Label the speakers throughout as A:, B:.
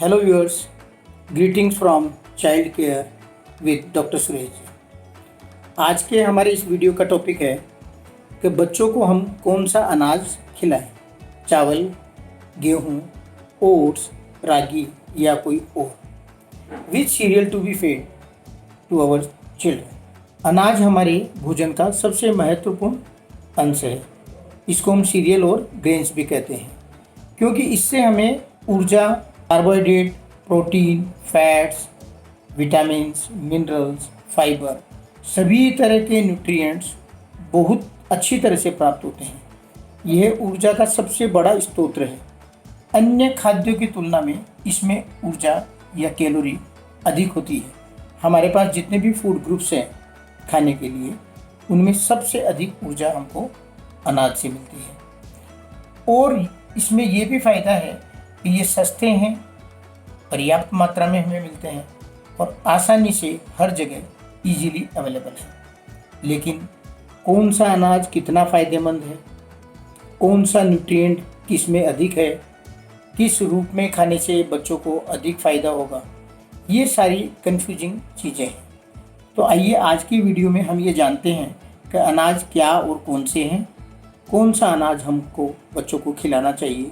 A: Hello viewers, greetings from child care with doctor Suresh ji. आज के हमारे इस वीडियो का टॉपिक है कि बच्चों को हम कौन सा अनाज खिलाएं, चावल, गेहूं, ओट्स, रागी या कोई और। Which cereal to be fed to our children. अनाज हमारे भोजन का सबसे महत्वपूर्ण अंश है। इसको हम सीरियल और ग्रेन्स भी कहते हैं, क्योंकि इससे हमें ऊर्जा, carbohydrate, protein, fats, vitamins, minerals, fibre, सभी तरह के न्यूट्रिएंट्स बहुत अच्छी तरह से प्राप्त होते हैं। यह ऊर्जा का सबसे बड़ा स्रोत है। अन्य खाद्यों की तुलना में इसमें ऊर्जा या कैलोरी अधिक होती है। हमारे पास जितने भी फूड ग्रुप्स हैं खाने के लिए, उनमें सबसे अधिक ऊर्जा हमको अनाज से मिलती है। और इसमें यह भी फ़ायदा है कि ये सस्ते हैं, पर्याप्त मात्रा में हमें मिलते हैं और आसानी से हर जगह इजीली अवेलेबल है। लेकिन कौन सा अनाज कितना फ़ायदेमंद है, कौन सा न्यूट्रिएंट किस में अधिक है, किस रूप में खाने से बच्चों को अधिक फ़ायदा होगा, ये सारी कन्फ्यूजिंग चीज़ें हैं। तो आइए आज की वीडियो में हम ये जानते हैं कि अनाज क्या और कौन से हैं, कौन सा अनाज हमको बच्चों को खिलाना चाहिए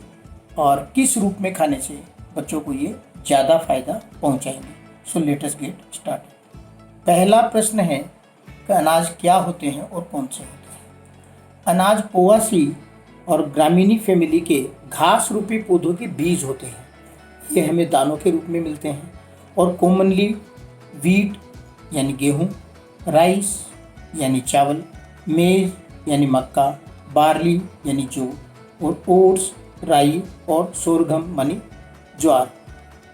A: और किस रूप में खाने से बच्चों को ये ज़्यादा फ़ायदा पहुंचाएंगे। So let us get started. पहला प्रश्न है कि अनाज क्या होते हैं और कौन से होते हैं। अनाज पोआसी और ग्रामीणी फैमिली के घास रूपी पौधों के बीज होते हैं। ये हमें दानों के रूप में मिलते हैं और कॉमनली वीट यानी गेहूँ, राइस यानी चावल, मेज यानी मक्का, बार्ली यानी जौ और ओट्स, राई और सोरगम मानी ज्वार,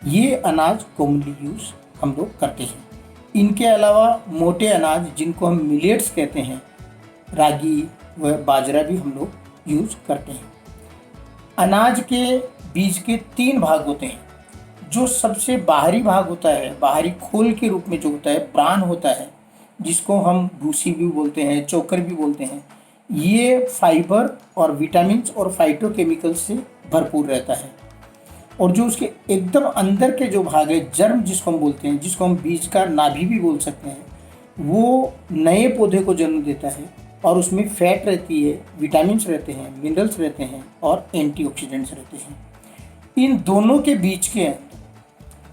A: ये अनाज कॉमनली यूज़ हम लोग करते हैं। इनके अलावा मोटे अनाज जिनको हम मिलेट्स कहते हैं, रागी व बाजरा भी हम लोग यूज़ करते हैं। अनाज के बीज के 3 भाग होते हैं। जो सबसे बाहरी भाग होता है, बाहरी खोल के रूप में जो होता है, ब्रान होता है, जिसको हम भूसी भी बोलते हैं, चोकर भी बोलते हैं, ये फाइबर और विटामिन्स और फाइटोकेमिकल्स से भरपूर रहता है। और जो उसके एकदम अंदर के जो भाग है, जर्म जिसको हम बोलते हैं, जिसको हम बीज का नाभि भी बोल सकते हैं, वो नए पौधे को जन्म देता है और उसमें फैट रहती है, विटामिन्स रहते हैं, मिनरल्स रहते हैं और एंटीऑक्सीडेंट्स रहते हैं। इन दोनों के बीच के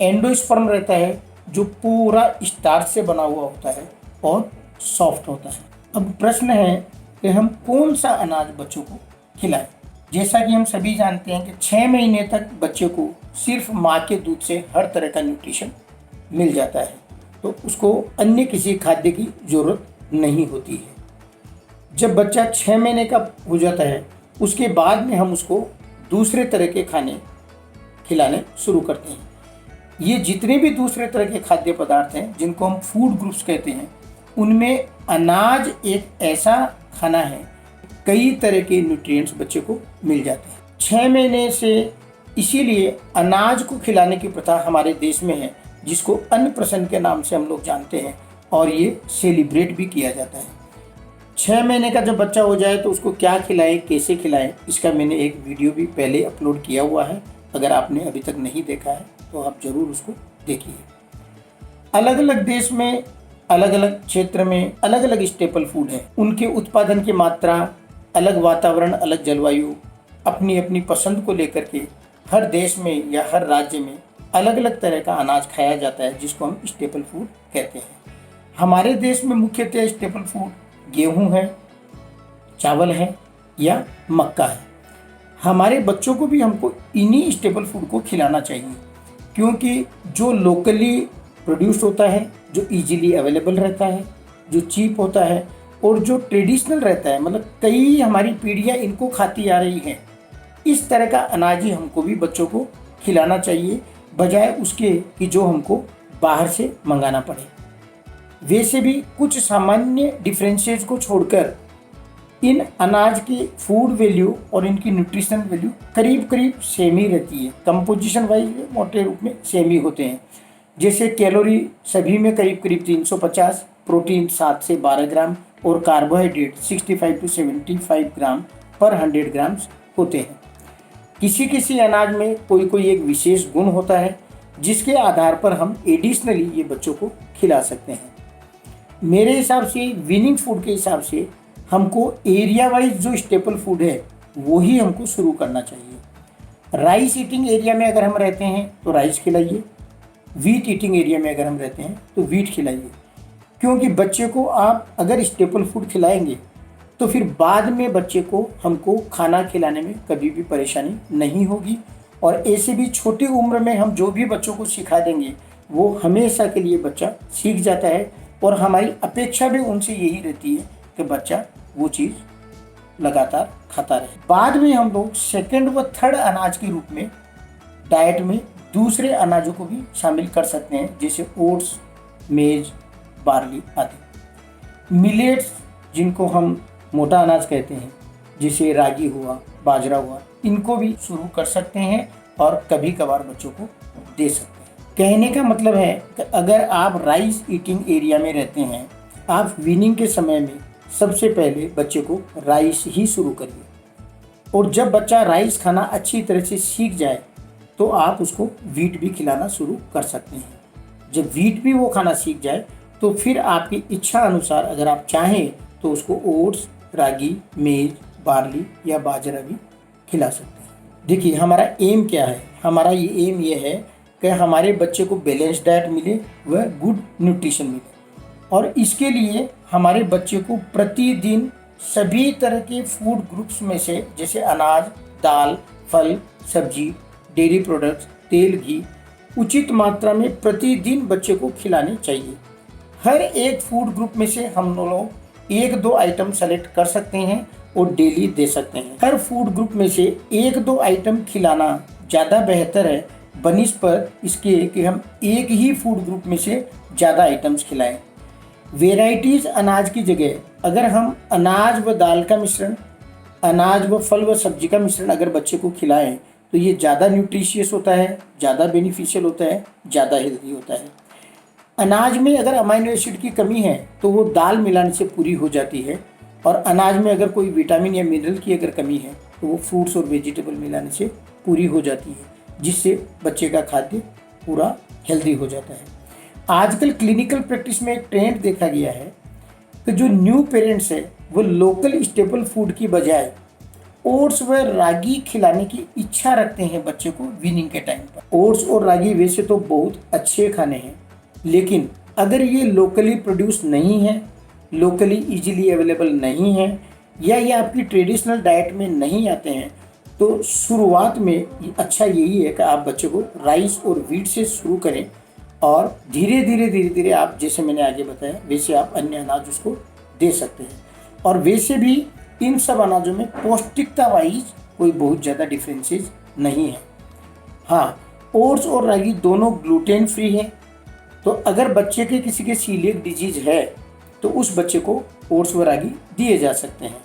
A: एंडोस्पर्म रहता है, जो पूरा स्टार्च से बना हुआ होता है और सॉफ्ट होता है। अब प्रश्न है कि हम कौन सा अनाज बच्चों को खिलाएं। जैसा कि हम सभी जानते हैं कि 6 महीने तक बच्चे को सिर्फ माँ के दूध से हर तरह का न्यूट्रिशन मिल जाता है, तो उसको अन्य किसी खाद्य की ज़रूरत नहीं होती है। जब बच्चा 6 महीने का हो जाता है, उसके बाद में हम उसको दूसरे तरह के खाने खिलाने शुरू करते हैं। ये जितने भी दूसरे तरह के खाद्य पदार्थ हैं, जिनको हम फूड ग्रुप्स कहते हैं, उनमें अनाज एक ऐसा खाना है, कई तरह के न्यूट्रिएंट्स बच्चे को मिल जाते हैं 6 महीने से। इसीलिए अनाज को खिलाने की प्रथा हमारे देश में है, जिसको अन्नप्राशन के नाम से हम लोग जानते हैं और ये सेलिब्रेट भी किया जाता है। 6 महीने का जब बच्चा हो जाए तो उसको क्या खिलाएं, कैसे खिलाएं, इसका मैंने एक वीडियो भी पहले अपलोड किया हुआ है। अगर आपने अभी तक नहीं देखा है तो आप ज़रूर उसको देखिए। अलग अलग देश में, अलग अलग क्षेत्र में अलग अलग स्टेपल फूड है। उनके उत्पादन की मात्रा, अलग वातावरण, अलग जलवायु, अपनी अपनी पसंद को लेकर के हर देश में या हर राज्य में अलग अलग तरह का अनाज खाया जाता है, जिसको हम स्टेपल फूड कहते हैं। हमारे देश में मुख्यतः स्टेपल फूड गेहूँ है, चावल है या मक्का है। हमारे बच्चों को भी हमको इन्हीं स्टेपल फूड को खिलाना चाहिए, क्योंकि जो लोकली प्रोड्यूस होता है, जो इजीली अवेलेबल रहता है, जो चीप होता है और जो ट्रेडिशनल रहता है, मतलब कई हमारी पीढ़ियाँ इनको खाती आ रही हैं, इस तरह का अनाज ही हमको भी बच्चों को खिलाना चाहिए, बजाय उसके कि जो हमको बाहर से मंगाना पड़े। वैसे भी कुछ सामान्य डिफरेंसेस को छोड़कर इन अनाज की फूड वैल्यू और इनकी न्यूट्रिशन वैल्यू करीब करीब सेम ही रहती है। कंपोजिशन वाइज मोटे रूप में सेम ही होते हैं। जैसे कैलोरी सभी में करीब करीब 350, प्रोटीन 7 से 12 ग्राम और कार्बोहाइड्रेट 65 to 75 ग्राम पर 100 ग्राम्स होते हैं। किसी किसी अनाज में कोई कोई एक विशेष गुण होता है जिसके आधार पर हम एडिशनली ये बच्चों को खिला सकते हैं। मेरे हिसाब से विनिंग फूड के हिसाब से हमको एरिया वाइज जो स्टेपल फूड है वो ही हमको शुरू करना चाहिए। राइस ईटिंग एरिया में अगर हम रहते हैं तो राइस खिलाइए, वीट ईटिंग एरिया में अगर हम रहते हैं तो वीट खिलाइए, क्योंकि बच्चे को आप अगर स्टेपल फूड खिलाएंगे तो फिर बाद में बच्चे को हमको खाना खिलाने में कभी भी परेशानी नहीं होगी। और ऐसे भी छोटी उम्र में हम जो भी बच्चों को सिखा देंगे वो हमेशा के लिए बच्चा सीख जाता है, और हमारी अपेक्षा भी उनसे यही रहती है कि बच्चा वो चीज़ लगातार खाता रहे। बाद में हम लोग सेकंड व थर्ड अनाज के रूप में डाइट में दूसरे अनाजों को भी शामिल कर सकते हैं, जैसे ओट्स, मेज, बार्ली आदि। मिलेट्स जिनको हम मोटा अनाज कहते हैं, जैसे रागी हुआ, बाजरा हुआ, इनको भी शुरू कर सकते हैं और कभी कभार बच्चों को दे सकते हैं। कहने का मतलब है कि अगर आप राइस ईटिंग एरिया में रहते हैं, आप वीनिंग के समय में सबसे पहले बच्चे को राइस ही शुरू करिए, और जब बच्चा राइस खाना अच्छी तरह से सीख जाए तो आप उसको वीट भी खिलाना शुरू कर सकते हैं। जब वीट भी वो खाना सीख जाए तो फिर आपकी इच्छा अनुसार अगर आप चाहें तो उसको ओट्स, रागी, मेज, बार्ली या बाजरा भी खिला सकते हैं। देखिए हमारा एम क्या है, हमारा ये एम ये है कि हमारे बच्चे को बैलेंस डाइट मिले व गुड न्यूट्रिशन मिले, और इसके लिए हमारे बच्चे को प्रतिदिन सभी तरह के फूड ग्रुप्स में से, जैसे अनाज, दाल, फल, सब्जी, डेयरी प्रोडक्ट्स, तेल, घी उचित मात्रा में प्रतिदिन बच्चे को खिलाने चाहिए। हर एक फूड ग्रुप में से हम लोग 1-2 आइटम सेलेक्ट कर सकते हैं और डेली दे सकते हैं। हर फूड ग्रुप में से 1-2 आइटम खिलाना ज़्यादा बेहतर है बनिस्पत इसके कि हम एक ही फूड ग्रुप में से ज़्यादा आइटम्स खिलाएं। वेराइटीज़ अनाज की जगह अगर हम अनाज व दाल का मिश्रण, अनाज व फल व सब्जी का मिश्रण अगर बच्चे को खिलाएं तो ये ज़्यादा न्यूट्रिशियस होता है, ज़्यादा बेनिफिशियल होता है, ज़्यादा हेल्दी होता है। अनाज में अगर अमाइनो एसिड की कमी है तो वो दाल मिलाने से पूरी हो जाती है, और अनाज में अगर कोई विटामिन या मिनरल की अगर कमी है तो वो फ्रूट्स और वेजिटेबल मिलाने से पूरी हो जाती है, जिससे बच्चे का खाद्य पूरा हेल्दी हो जाता है। आजकल क्लिनिकल प्रैक्टिस में एक ट्रेंड देखा गया है कि जो न्यू पेरेंट्स है वो लोकल स्टेपल फूड की बजाय ओट्स व रागी खिलाने की इच्छा रखते हैं बच्चे को वीनिंग के टाइम पर। ओट्स और रागी वैसे तो बहुत अच्छे खाने हैं, लेकिन अगर ये लोकली प्रोड्यूस नहीं है, लोकली इजीली अवेलेबल नहीं है, या ये आपकी ट्रेडिशनल डाइट में नहीं आते हैं, तो शुरुआत में अच्छा यही है कि आप बच्चे को राइस और वीट से शुरू करें, और धीरे धीरे आप जैसे मैंने आगे बताया वैसे आप अन्य अनाज उसको दे सकते हैं। और वैसे भी इन सब अनाजों में पौष्टिकता वाइज कोई बहुत ज़्यादा डिफरेंसेस नहीं है। हाँ, ओट्स और रागी दोनों ग्लूटेन फ्री हैं, तो अगर बच्चे के किसी के सीलिएक डिजीज है तो उस बच्चे को ओट्स व रागी दिए जा सकते हैं।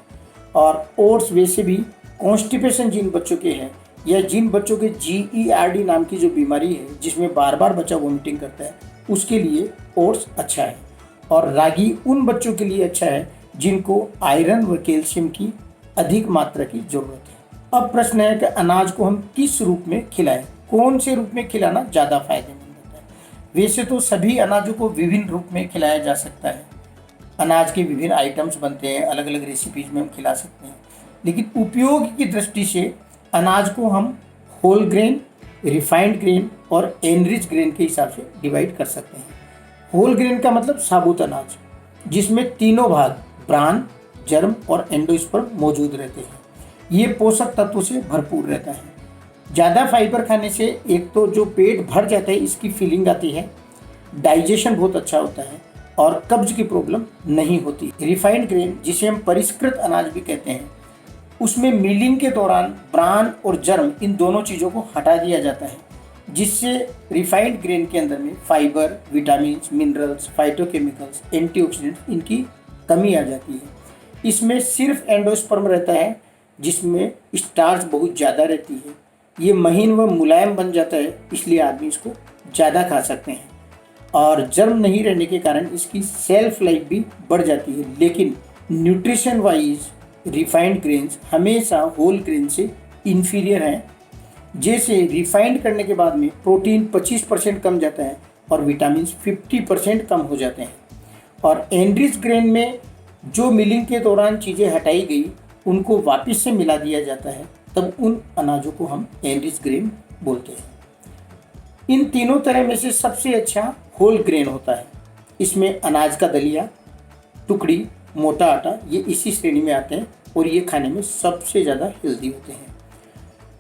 A: और ओट्स वैसे भी कॉन्स्टिपेशन जिन बच्चों के हैं, या जिन बच्चों के GERD नाम की जो बीमारी है जिसमें बार बार बच्चा वोमिटिंग करता है, उसके लिए ओट्स अच्छा है। और रागी उन बच्चों के लिए अच्छा है जिनको आयरन व कैल्शियम की अधिक मात्रा की ज़रूरत है। अब प्रश्न है कि अनाज को हम किस रूप में खिलाएं, कौन से रूप में खिलाना ज़्यादा फायदेमंद होता है। वैसे तो सभी अनाजों को विभिन्न रूप में खिलाया जा सकता है, अनाज के विभिन्न आइटम्स बनते हैं, अलग अलग रेसिपीज में हम खिला सकते हैं, लेकिन उपयोग की दृष्टि से अनाज को हम होल ग्रेन, रिफाइंड ग्रेन और एनरिच ग्रेन के हिसाब से डिवाइड कर सकते हैं। होल ग्रेन का मतलब साबुत अनाज, जिसमें तीनों भाग ब्रान, जर्म और एंडोस्पर्म मौजूद रहते हैं। ये पोषक तत्वों से भरपूर रहता है। ज़्यादा फाइबर खाने से एक तो जो पेट भर जाता है इसकी फीलिंग आती है, डाइजेशन बहुत अच्छा होता है और कब्ज की प्रॉब्लम नहीं होती। रिफाइंड ग्रेन जिसे हम परिष्कृत अनाज भी कहते हैं, उसमें मिलिंग के दौरान ब्रान और जर्म इन दोनों चीज़ों को हटा दिया जाता है, जिससे रिफाइंड ग्रेन के अंदर में fibre, vitamin, minerals, phytochemicals, antioxidants इनकी कमी आ जाती है। इसमें सिर्फ एंडोस्पर्म रहता है जिसमें स्टार्च बहुत ज़्यादा रहती है। ये महीन व मुलायम बन जाता है, इसलिए आदमी इसको ज़्यादा खा सकते हैं। और जर्म नहीं रहने के कारण इसकी सेल्फ लाइफ भी बढ़ जाती है। लेकिन न्यूट्रिशन वाइज रिफाइंड ग्रेन्स हमेशा होल ग्रेन से इन्फीरियर हैं। जैसे रिफाइंड करने के बाद में प्रोटीन 25% कम जाता है और विटामिन 50% कम हो जाते हैं। और एनरिच ग्रेन में जो मिलिंग के दौरान चीज़ें हटाई गई उनको वापस से मिला दिया जाता है, तब उन अनाजों को हम एनरिच ग्रेन बोलते हैं। इन तीनों तरह में से सबसे अच्छा होल ग्रेन होता है। इसमें अनाज का दलिया, टुकड़ी, मोटा आटा ये इसी श्रेणी में आते हैं और ये खाने में सबसे ज़्यादा हेल्दी होते हैं।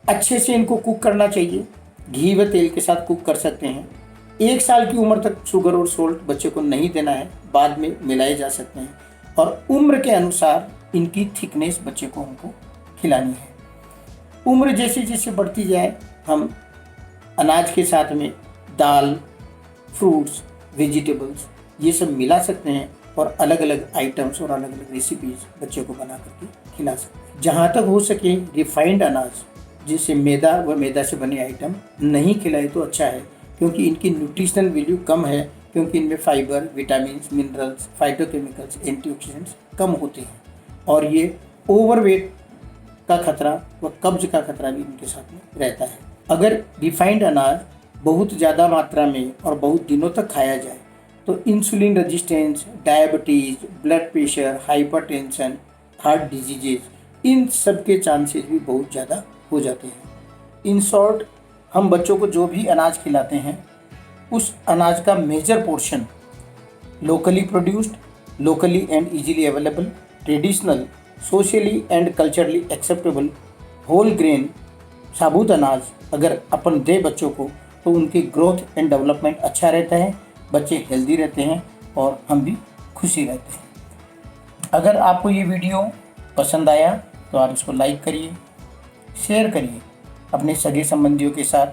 A: अच्छे से इनको कुक करना चाहिए, घी व तेल के साथ कुक कर सकते हैं। 1 साल की उम्र तक शुगर और सोल्ट बच्चे को नहीं देना है, बाद में मिलाए जा सकते हैं। और उम्र के अनुसार इनकी थिकनेस बच्चे को हमको खिलानी है। उम्र जैसे जैसे बढ़ती जाए हम अनाज के साथ में दाल, फ्रूट्स, वेजिटेबल्स ये सब मिला सकते हैं और अलग अलग आइटम्स और अलग अलग रेसिपीज बच्चे को बना करके खिला सकते हैं। जहाँ तक हो सके रिफाइंड अनाज जिसे मैदा व मैदा से बने आइटम नहीं खिलाए तो अच्छा है, क्योंकि इनकी न्यूट्रिशनल वैल्यू कम है, क्योंकि इनमें fibre, vitamin, minerals, phytochemicals, antioxidants कम होते हैं और ये ओवरवेट का खतरा व कब्ज का खतरा भी इनके साथ में रहता है। अगर रिफाइंड अनाज बहुत ज़्यादा मात्रा में और बहुत दिनों तक खाया जाए तो insulin resistance, diabetes, blood pressure, hypertension, heart diseases in सब के चांसेस भी बहुत ज़्यादा हो जाते हैं। इन शॉर्ट, हम बच्चों को जो भी अनाज खिलाते हैं उस अनाज का major portion locally produced, locally and easily available, traditional, socially and culturally acceptable, whole grain, साबुत अनाज अगर अपन दे बच्चों को तो उनकी ग्रोथ एंड डेवलपमेंट अच्छा रहता है, बच्चे हेल्दी रहते हैं और हम भी खुशी रहते हैं। अगर आपको ये वीडियो पसंद आया तो आप इसको लाइक करिए, शेयर करिए अपने सगे संबंधियों के साथ,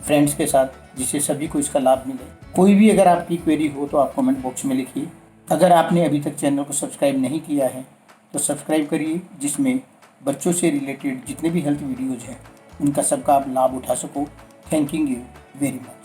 A: फ्रेंड्स के साथ, जिससे सभी को इसका लाभ मिले। कोई भी अगर आपकी क्वेरी हो तो आप कमेंट बॉक्स में लिखिए। अगर आपने अभी तक चैनल को सब्सक्राइब नहीं किया है तो सब्सक्राइब करिए, जिसमें बच्चों से रिलेटेड जितने भी हेल्थ वीडियोज़ हैं उनका सबका आप लाभ उठा सको। Thank you very much.